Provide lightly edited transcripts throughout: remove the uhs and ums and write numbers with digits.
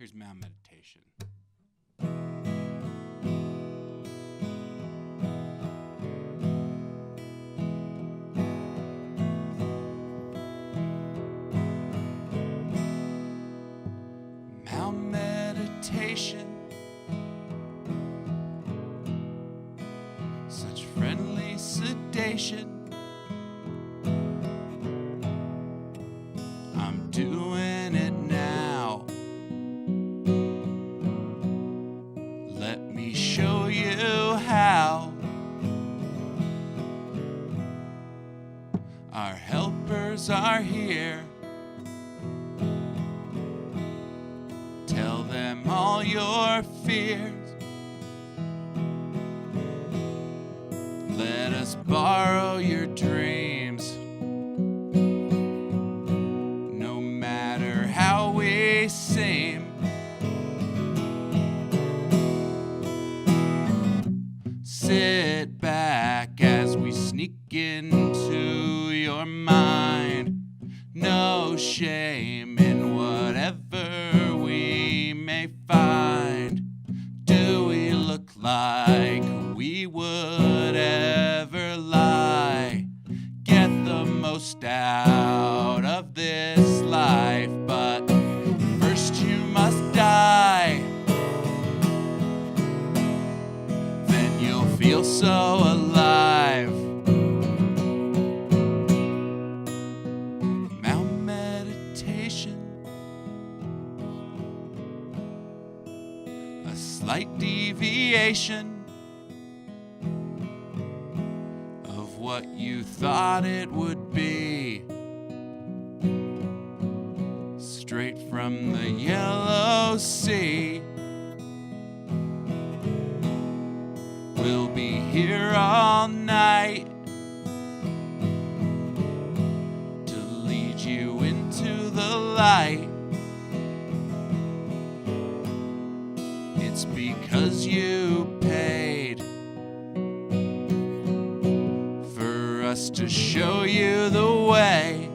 Here's my meditation. My meditation, such friendly sedation. I'm doing it now. Let me show you how. Our helpers are here. Tell them all your fears. Let us borrow your dreams. No matter how we seem. Sit back as we sneak into your mind. No shame in whatever we may find. Do we look like we would ever lie? Get the most out of this life, but first you must die. Then you'll feel so alive. Now meditation, a slight deviation of what you thought it would be. Straight from the yellow sea. We'll be here all night to lead you into the light. It's because you paid for us to show you the way.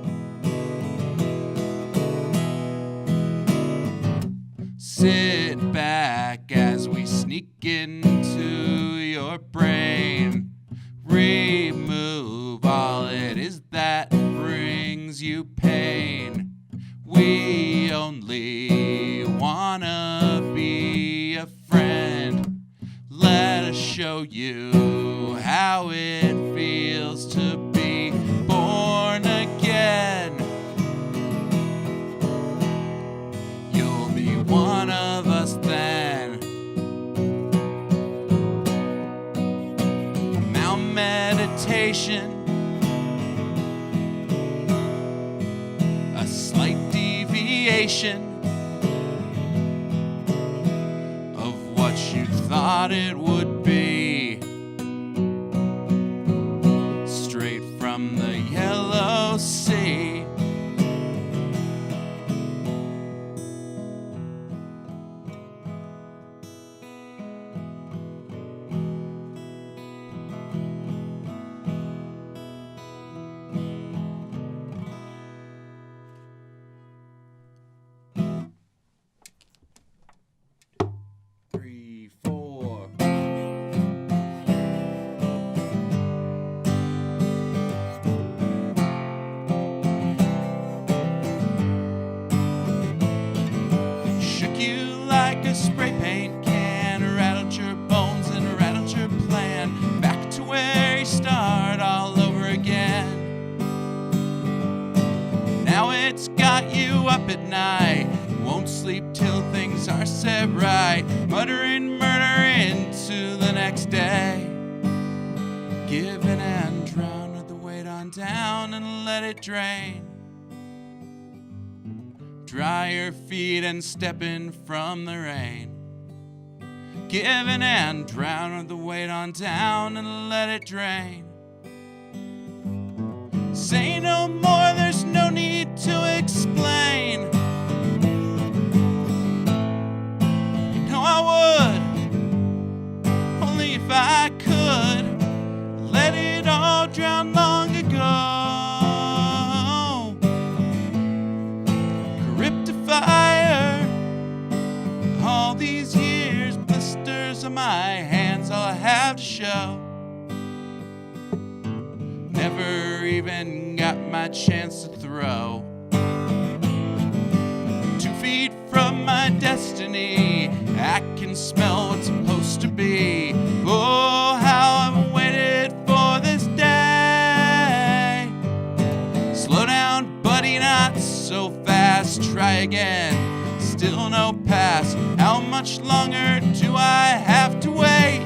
Sit back as we sneak into your brain. Remove all it is that brings you pain. We only wanna be a friend. Let us show you how it feels to be born again. You'll be one of us then. Now meditation, a slight deviation of what you thought it would be. Straight from the yellow sea. A spray paint can, rattled your bones and rattled your plan. Back to where you start all over again. Now it's got you up at night, won't sleep till things are set right. Muttering murder into the next day. Give in and drown with the weight on down and let it drain. Dry your feet and step in from the rain. Give in and drown with the weight on down and let it drain. Say no more, there's no need to explain. You know I would, only if I could, let it all drown long ago. Fire on my hands, all I have to show. Never even got my chance to throw. 2 feet from my destiny, I can smell what's supposed to be. Oh, how I've waited for this day. Slow down, buddy, not so fast. Try again, still no pass. How much longer do I have to wait?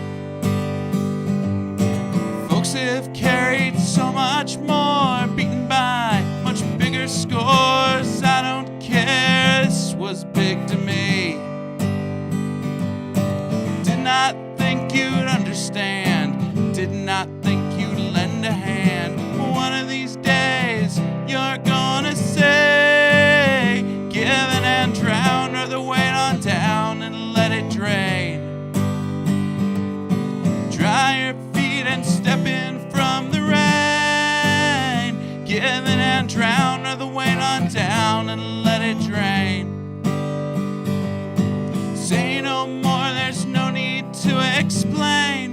Folks have carried so much more, beaten by much bigger scores. I don't care, this was big to me. Did not think you'd understand, did not think you'd lend a hand. One of these days you're gonna say, give in and drown, or the weight on down and let it drain. Dry your feet and step in from the rain. Give in and drown, or the weight on down and let it drain. Say no more, there's no need to explain.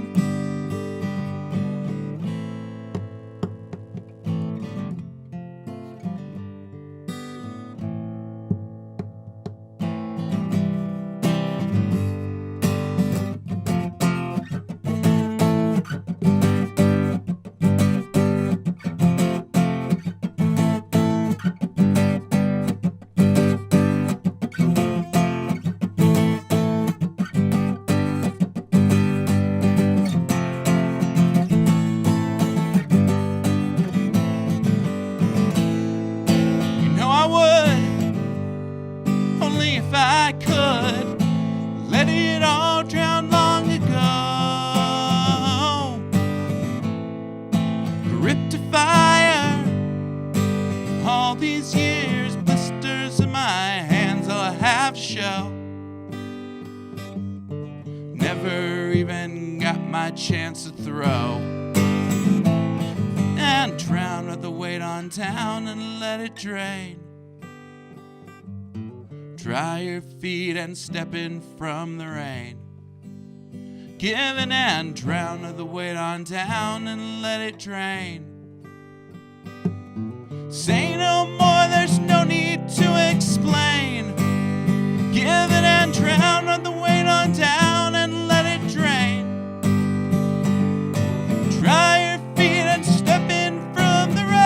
Never even got my chance to throw. And drown with the weight on town and let it drain. Dry your feet and step in from the rain. Give in and drown with the weight on town and let it drain. Say no more, there's no need to explain. Give in and drown with the weight on town and let it drain. Dry your feet and step in from the rain.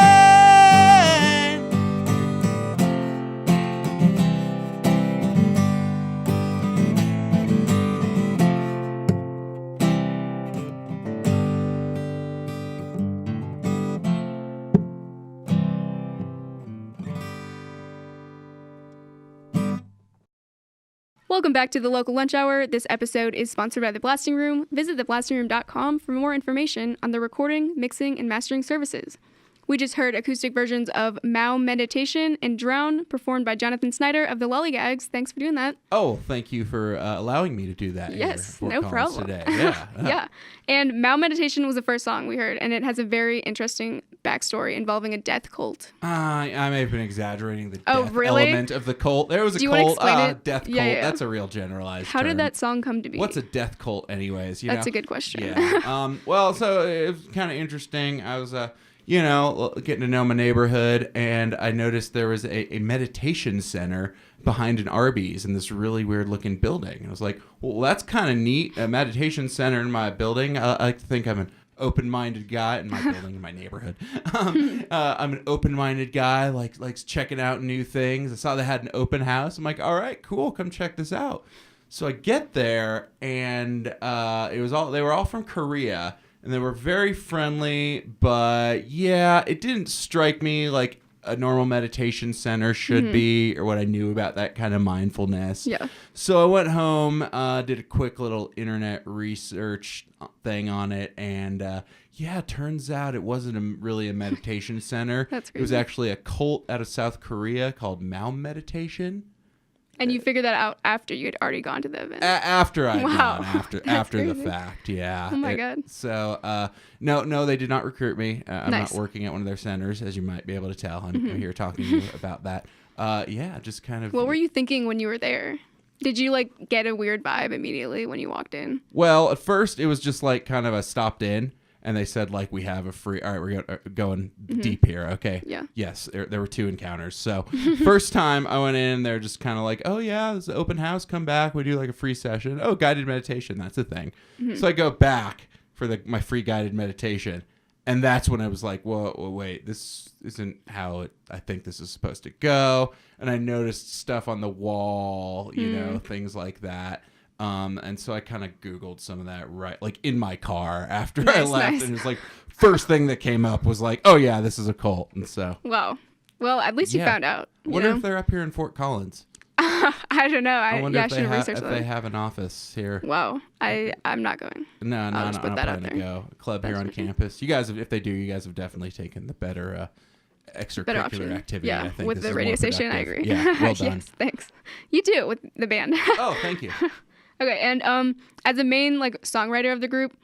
Welcome back to the Local Lunch Hour. This episode is sponsored by The Blasting Room. Visit theblastingroom.com for more information on the recording, mixing, and mastering services. We just heard acoustic versions of Mao Meditation and Drown, performed by Jonathon Snyder of the Lollygags. Thanks for doing that. Oh, thank you for allowing me to do that. Yes, no problem. Today. Yeah. Yeah. And Mao Meditation was the first song we heard, and it has a very interesting backstory involving a death cult. I may have been exaggerating the death really? element of the cult. There was a Do you cult, want to explain it? death cult. Yeah. That's a real generalized How term. did that song come to be? What's a death cult anyways? That's a good question. Yeah. Well, so it was kind of interesting. I was, getting to know my neighborhood, and I noticed there was a meditation center behind an Arby's in this really weird looking building. And I was like, well, that's kind of neat. A meditation center in my building. I like to think I'm an open-minded guy in my building, in my neighborhood. I'm an open-minded guy, likes checking out new things. I saw they had an open house. I'm like, all right, cool, come check this out. So I get there, and they were all from Korea, and they were very friendly, but yeah, it didn't strike me like a normal meditation center should be, or what I knew about that kind of mindfulness. Yeah. So I went home, did a quick little internet research thing on it, and it turns out it wasn't really a meditation center. That's crazy. It was actually a cult out of South Korea called Mao Meditation. And you figured that out after you had already gone to the event? After I'd Wow. gone, after the fact, yeah. Oh my God. So, no, they did not recruit me. I'm Nice. not working at one of their centers, as you might be able to tell. I'm here talking to you about that. Just kind of... What were you thinking when you were there? Did you like get a weird vibe immediately when you walked in? Well, at first it was just like kind of a stopped in, and they said like we have a free. All right, we're going deep here. Okay. Yeah. Yes, there were 2 encounters. So first time I went in, they're just kind of like, oh yeah, this is an open house. Come back. We do like a free session. Oh, guided meditation. That's a thing. So I go back for my free guided meditation. And that's when I was like, whoa, wait, this isn't how I think this is supposed to go. And I noticed stuff on the wall, you know, things like that. And so I kind of Googled some of that like in my car after I left. And it was like, first thing that came up was like, oh yeah, this is a cult. And so. Wow. Well, at least you found out. I wonder if they're up here in Fort Collins. I don't know. I wonder if research they have an office here. Wow. I'm not going. No, I'll just put that out I'm there. to go. A club here on campus. You guys, if they do, you guys have definitely taken the better extracurricular activity. Yeah, I think with the radio station, I agree. Yeah, well done. Yes, thanks. You too, with the band. Oh, thank you. Okay, and as the main like songwriter of the group,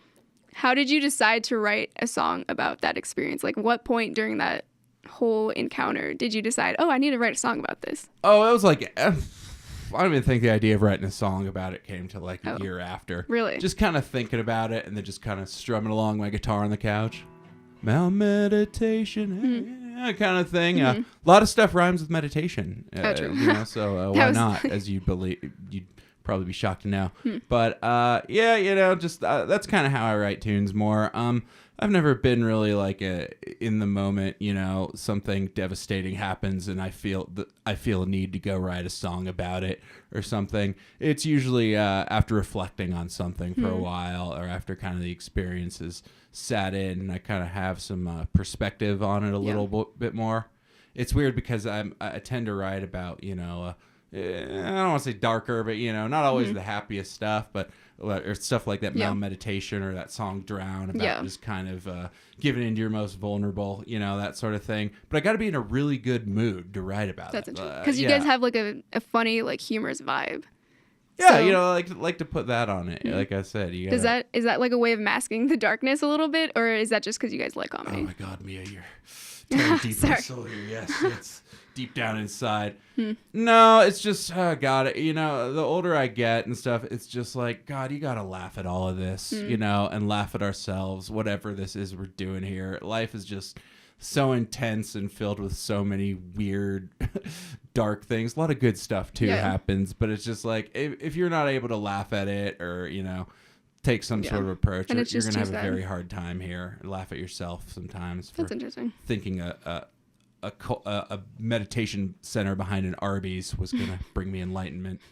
how did you decide to write a song about that experience? Like, what point during that whole encounter did you decide, oh, I need to write a song about this? Oh, it was like, I don't even think the idea of writing a song about it came to like a year after. Really? Just kind of thinking about it and then just kind of strumming along my guitar on the couch. Meditation, kind of thing. A lot of stuff rhymes with meditation. True. You know, so why not? As you believe, you'd probably be shocked to know. But yeah, you know, just that's kind of how I write tunes more. I've never been really like in the moment, you know, something devastating happens and I feel a need to go write a song about it or something. It's usually after reflecting on something for a while or after kind of the experiences sat in and I kind of have some perspective on it a little bit more. It's weird because I tend to write about, you know, I don't want to say darker, but, you know, not always the happiest stuff, but or stuff like that meditation or that song Drown about just kind of giving into your most vulnerable, you know, that sort of thing. But I got to be in a really good mood to write about That's it. interesting. Because you guys have like a funny, like humorous vibe. Yeah, so, you know, like to put that on it. Like I said, you gotta, is that like a way of masking the darkness a little bit, or is that just because you guys like comedy? Oh my God, Mia, you're tearing deep in my soul here. Yes, it's deep down inside. No, it's just God. You know, the older I get and stuff, it's just like God. You gotta laugh at all of this, you know, and laugh at ourselves. Whatever this is we're doing here, life is just so intense and filled with so many weird, dark things. A lot of good stuff too happens, but it's just like if you're not able to laugh at it or, you know, take some sort of approach, you're gonna have a very hard time here. Laugh at yourself sometimes. That's interesting. Thinking a meditation center behind an Arby's was gonna bring me enlightenment.